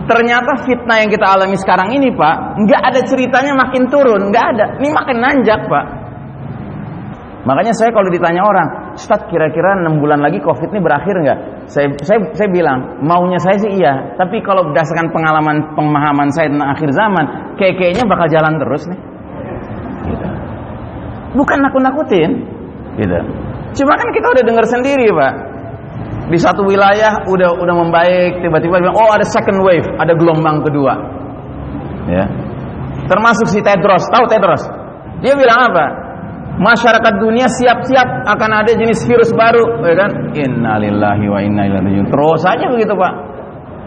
Ternyata fitnah yang kita alami sekarang ini, Pak, nggak ada ceritanya makin turun, nggak ada. Ini makin nanjak, Pak. Makanya saya kalau ditanya orang, Ustaz, kira-kira 6 bulan lagi COVID ini berakhir nggak? Saya bilang, maunya saya sih iya. Tapi kalau berdasarkan pemahaman saya tentang akhir zaman, kayaknya bakal jalan terus nih. Gitu. Bukan nakut-nakutin, gitu. Cuma kan kita udah dengar sendiri, Pak. Di satu wilayah udah membaik, tiba-tiba bilang, oh ada second wave, ada gelombang kedua. Ya. Termasuk si Tedros, tahu Tedros? Dia bilang apa? Masyarakat dunia siap-siap akan ada jenis virus baru, ya kan? Innalillahi wa inna ilaihi raji'un. Terus aja begitu, Pak.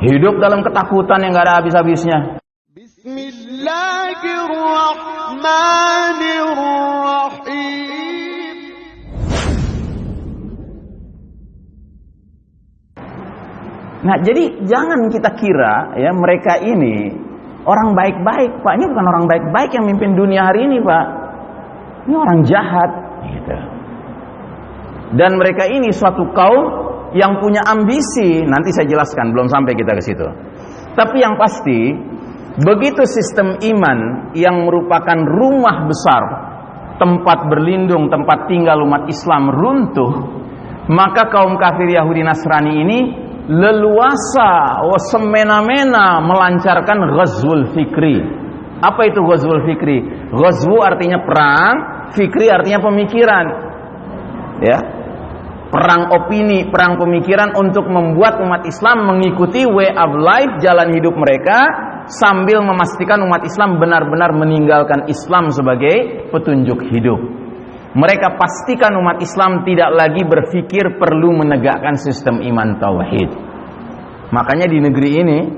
Hidup dalam ketakutan yang enggak ada habis-habisnya. Bismillahirrahmanirrahim. Nah, jadi jangan kita kira ya mereka ini orang baik-baik, Pak. Ini bukan orang baik-baik yang mimpin dunia hari ini, Pak. Ini orang jahat, gitu. Dan mereka ini suatu kaum yang punya ambisi. Nanti saya jelaskan, belum sampai kita ke situ. Tapi yang pasti, begitu sistem iman yang merupakan rumah besar, tempat berlindung, tempat tinggal umat Islam runtuh, maka kaum kafir Yahudi Nasrani ini leluasa, semena-mena melancarkan ghazwul fikri. Apa itu ghazwul fikri? Ghazwu artinya perang, fikri artinya pemikiran. Ya. Perang opini, perang pemikiran untuk membuat umat Islam mengikuti way of life, jalan hidup mereka, sambil memastikan umat Islam benar-benar meninggalkan Islam sebagai petunjuk hidup. Mereka pastikan umat Islam tidak lagi berpikir perlu menegakkan sistem iman tauhid. Makanya di negeri ini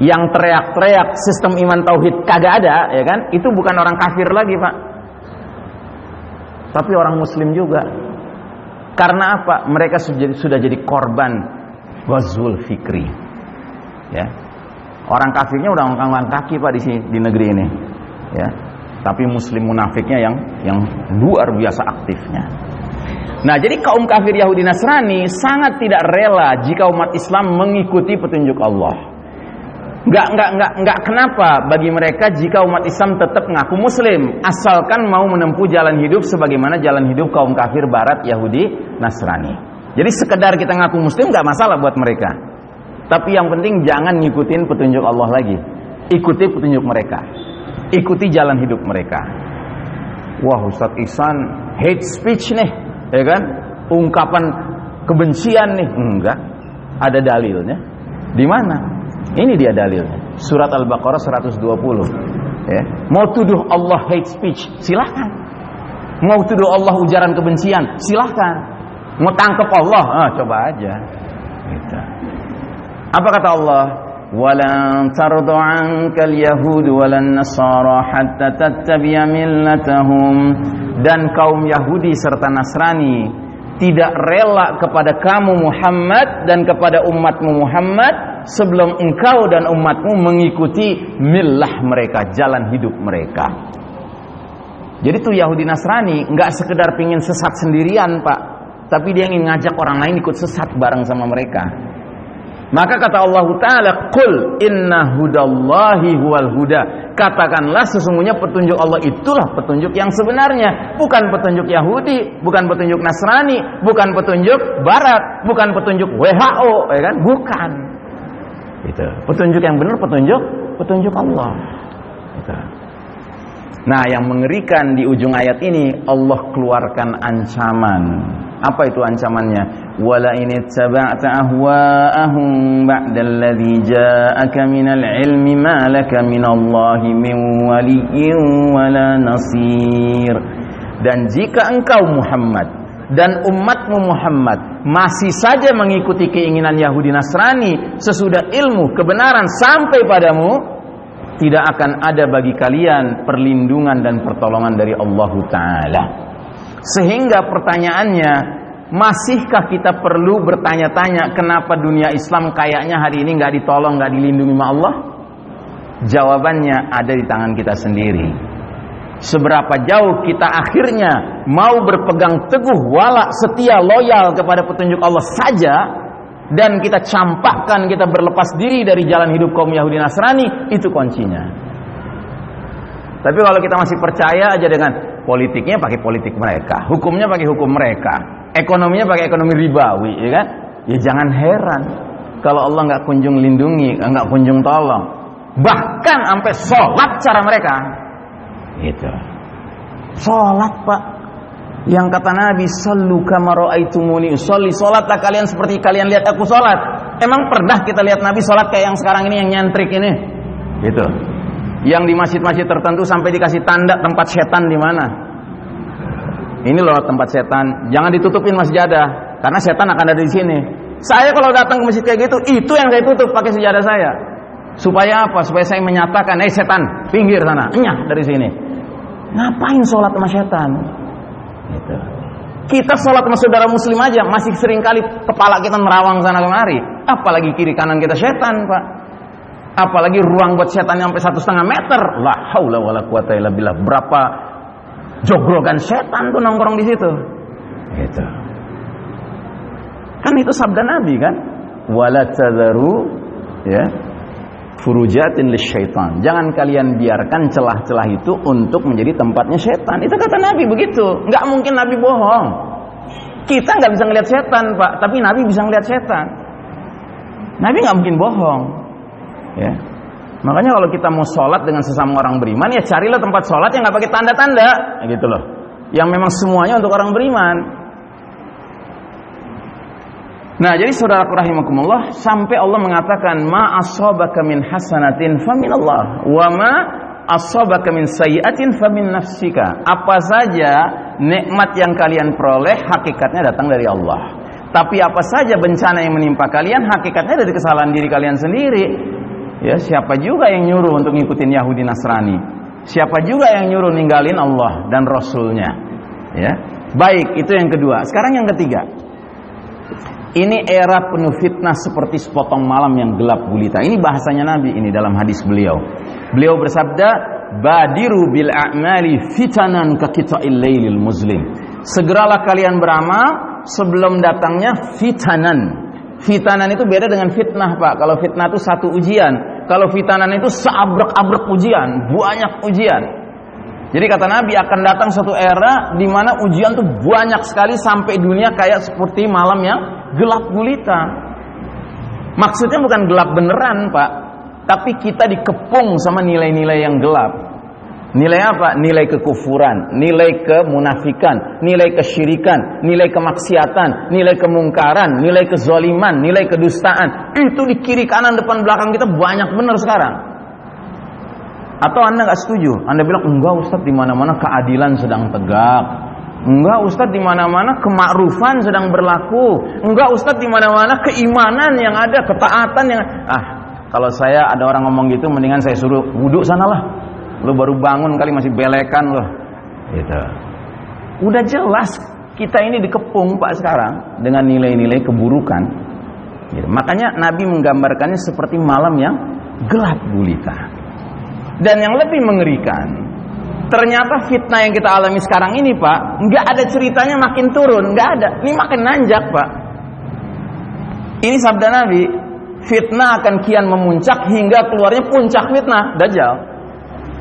yang teriak-teriak sistem iman tauhid kagak ada, ya kan? Itu bukan orang kafir lagi, Pak. Tapi orang muslim juga. Karena apa? Mereka sudah jadi korban ghazwul fikri. Ya. Orang kafirnya udah ngangkat kaki, Pak, di negeri ini. Ya. Tapi muslim munafiknya yang luar biasa aktifnya. Nah, jadi kaum kafir Yahudi Nasrani sangat tidak rela jika umat Islam mengikuti petunjuk Allah. Enggak kenapa bagi mereka jika umat Islam tetap ngaku muslim, asalkan mau menempuh jalan hidup sebagaimana jalan hidup kaum kafir barat Yahudi Nasrani. Jadi sekedar kita ngaku muslim enggak masalah buat mereka. Tapi yang penting jangan ngikutin petunjuk Allah lagi. Ikuti petunjuk mereka. Ikuti jalan hidup mereka. Wah, Ustaz Ihsan hate speech nih, ya kan? Ungkapan kebencian nih. Enggak. Ada dalilnya. Di mana? Ini dia dalilnya. Surat Al-Baqarah 120. Ya. Mau tuduh Allah hate speech, silahkan. Mau tuduh Allah ujaran kebencian, silahkan. Mau tangkap Allah, coba aja. Gitu. Apa kata Allah? وَلَنْ تَرْضَ عَنْكَ الْيَهُودُ وَلَا النَّصَارَى حَتَّى تَتَّبِعَ مِلَّتَهُمْ. Dan kaum Yahudi serta Nasrani tidak rela kepada kamu Muhammad dan kepada umatmu Muhammad sebelum engkau dan umatmu mengikuti millah mereka, jalan hidup mereka. Jadi tuh Yahudi Nasrani nggak sekedar pingin sesat sendirian, Pak, tapi dia ingin ngajak orang lain ikut sesat bareng sama mereka. Maka kata Allah Ta'ala, Qul inna hudallahi huwal huda. Katakanlah sesungguhnya petunjuk Allah itulah petunjuk yang sebenarnya. Bukan petunjuk Yahudi, bukan petunjuk Nasrani, bukan petunjuk Barat, bukan petunjuk WHO, ya kan? Bukan. Gitu. Petunjuk yang benar petunjuk Allah. Gitu. Nah, yang mengerikan di ujung ayat ini Allah keluarkan ancaman. Apa itu ancamannya? Wala in ittaba'ta ahwa'ahum ba'dalladzi ja'aka minal ilmi ma laka minallahi min waliyyin wala nasir. Dan jika engkau Muhammad dan umatmu Muhammad masih saja mengikuti keinginan Yahudi Nasrani sesudah ilmu kebenaran sampai padamu, tidak akan ada bagi kalian perlindungan dan pertolongan dari Allah Ta'ala. Sehingga pertanyaannya, masihkah kita perlu bertanya-tanya kenapa dunia Islam kayaknya hari ini nggak ditolong, nggak dilindungi sama Allah? Jawabannya ada di tangan kita sendiri. Seberapa jauh kita akhirnya mau berpegang teguh, wala, setia, loyal kepada petunjuk Allah saja, dan kita campakkan, kita berlepas diri dari jalan hidup kaum Yahudi Nasrani, itu kuncinya. Tapi kalau kita masih percaya aja dengan politiknya pakai politik mereka, hukumnya pakai hukum mereka, ekonominya pakai ekonomi ribawi, ya kan? Ya jangan heran kalau Allah nggak kunjung lindungi, nggak kunjung tolong. Bahkan sampai sholat cara mereka, gitu. Sholat, Pak. Yang kata Nabi, sallu kama ra'aitumuni usolli, sholatlah kalian seperti kalian lihat aku sholat. Emang pernah kita lihat Nabi sholat kayak yang sekarang ini, yang nyentrik ini? Gitu. Yang di masjid-masjid tertentu sampai dikasih tanda tempat setan di mana. Ini loh tempat setan, jangan ditutupin masjadah, karena setan akan ada di sini. Saya kalau datang ke masjid kayak gitu, itu yang saya tutup pakai sejadah saya. Supaya apa? Supaya saya menyatakan, setan, pinggir sana, enyah dari sini. Ngapain sholat sama setan? Gitu. Kita sholat sama saudara muslim aja masih sering kali kepala kita nerawang sana kemari, apalagi kiri kanan kita setan, Pak. Apalagi ruang buat setan sampai 1,5 meter. La haula wala quwata illa billah. Berapa jogrogan setan tuh nongkrong di situ. Gitu. Kan itu sabda Nabi kan? Wala tadharu ya furujatin lisyaitan. Jangan kalian biarkan celah-celah itu untuk menjadi tempatnya setan. Itu kata Nabi begitu. Nggak mungkin Nabi bohong. Kita nggak bisa ngelihat setan, Pak, tapi Nabi bisa ngelihat setan. Nabi nggak mungkin bohong. Ya. Makanya kalau kita mau sholat dengan sesama orang beriman, ya carilah tempat sholat yang nggak pakai tanda-tanda, gitu loh. Yang memang semuanya untuk orang beriman. Nah, jadi saudaraku rahimakumullah, sampai Allah mengatakan ma asabaka min hasanatin faminallah wa ma asabaka min sayyi'atin famin nafsika. Apa saja nikmat yang kalian peroleh hakikatnya datang dari Allah. Tapi apa saja bencana yang menimpa kalian hakikatnya dari kesalahan diri kalian sendiri. Ya, siapa juga yang nyuruh untuk ngikutin Yahudi Nasrani? Siapa juga yang nyuruh ninggalin Allah dan Rasulnya? Ya. Baik, itu yang kedua. Sekarang yang ketiga. Ini era penuh fitnah seperti sepotong malam yang gelap gulita. Ini bahasanya Nabi ini dalam hadis beliau. Beliau bersabda, "Badiru bil a'mali fitanan ka qita'il lailil muslim." Segeralah kalian beramal sebelum datangnya fitanan. Fitanan itu beda dengan fitnah, Pak. Kalau fitnah itu satu ujian, kalau fitanan itu seabrek-abrek ujian, banyak ujian. Jadi kata Nabi akan datang suatu era di mana ujian tuh banyak sekali sampai dunia kayak seperti malam yang gelap gulita. Maksudnya bukan gelap beneran, Pak, tapi kita dikepung sama nilai-nilai yang gelap. Nilai apa? Nilai kekufuran, nilai kemunafikan, nilai kesyirikan, nilai kemaksiatan, nilai kemungkaran, nilai kezaliman, nilai kedustaan. Itu di kiri kanan depan belakang kita banyak bener sekarang. Atau Anda nggak setuju? Anda bilang, enggak Ustadz, di mana-mana keadilan sedang tegak. Enggak Ustadz, di mana-mana kemakrufan sedang berlaku. Enggak Ustadz, di mana-mana keimanan yang ada, ketaatan yang kalau saya ada orang ngomong gitu, mendingan saya suruh wudhu sanalah. Lu baru bangun kali masih belekan loh. Gitu. Udah jelas kita ini dikepung, Pak, sekarang dengan nilai-nilai keburukan. Gitu. Makanya Nabi menggambarkannya seperti malam yang gelap gulita. Dan yang lebih mengerikan, ternyata fitnah yang kita alami sekarang ini, Pak, nggak ada ceritanya makin turun, nggak ada. Ini makin nanjak, Pak. Ini sabda Nabi, fitnah akan kian memuncak hingga keluarnya puncak fitnah, Dajjal.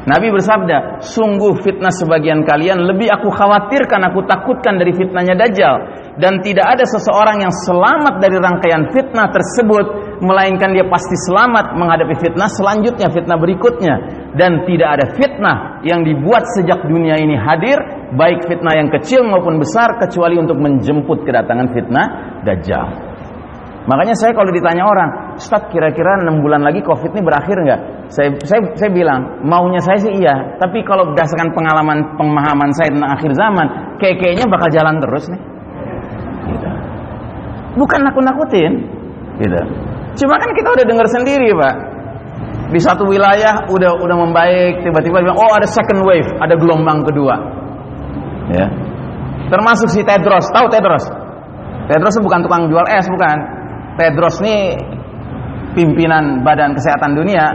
Nabi bersabda, sungguh fitnah sebagian kalian lebih aku khawatirkan, aku takutkan dari fitnahnya Dajjal. Dan tidak ada seseorang yang selamat dari rangkaian fitnah tersebut, melainkan dia pasti selamat menghadapi fitnah selanjutnya, fitnah berikutnya. Dan tidak ada fitnah yang dibuat sejak dunia ini hadir, baik fitnah yang kecil maupun besar, kecuali untuk menjemput kedatangan fitnah Dajjal. Makanya saya kalau ditanya orang, Ustadz, kira-kira 6 bulan lagi COVID ini berakhir nggak? Saya bilang, maunya saya sih iya, tapi kalau berdasarkan pemahaman saya tentang akhir zaman, kayaknya bakal jalan terus nih. Gitu. Bukan nakut-nakutin, gitu. Cuma kan kita udah dengar sendiri, Pak. Di satu wilayah udah membaik, tiba-tiba bilang, oh ada second wave, ada gelombang kedua. Ya. Termasuk si Tedros, tahu Tedros? Tedros bukan tukang jual es, bukan. Tedros ini pimpinan Badan Kesehatan Dunia.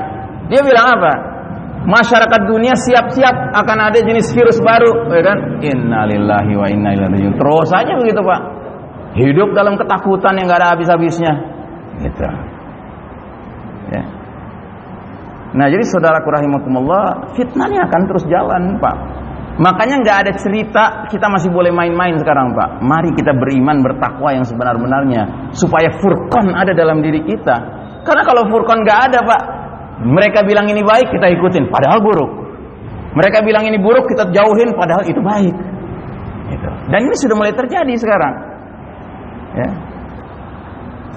Dia bilang apa? Masyarakat dunia siap-siap akan ada jenis virus baru, ya kan? Innalillahi wa inna ilaihi raji'un. Terus aja begitu, Pak. Hidup dalam ketakutan yang gak ada habis-habisnya. Gitu. Ya. Nah, jadi saudaraku rahimakumullah, fitnahnya akan terus jalan, Pak. Makanya nggak ada cerita kita masih boleh main-main sekarang, Pak. Mari kita beriman, bertakwa yang sebenar-benarnya, supaya furqan ada dalam diri kita. Karena kalau furqan nggak ada, Pak, mereka bilang ini baik, kita ikutin, padahal buruk. Mereka bilang ini buruk, kita jauhin, padahal itu baik. Gitu. Dan ini sudah mulai terjadi sekarang. Ya.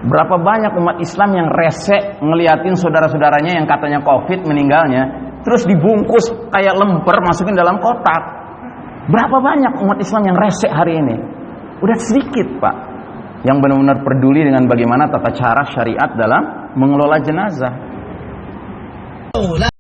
Berapa banyak umat Islam yang resek ngeliatin saudara-saudaranya yang katanya COVID meninggalnya, terus dibungkus kayak lemper masukin dalam kotak. Berapa banyak umat Islam yang resek hari ini? Udah sedikit, Pak, yang benar-benar peduli dengan bagaimana tata cara syariat dalam mengelola jenazah.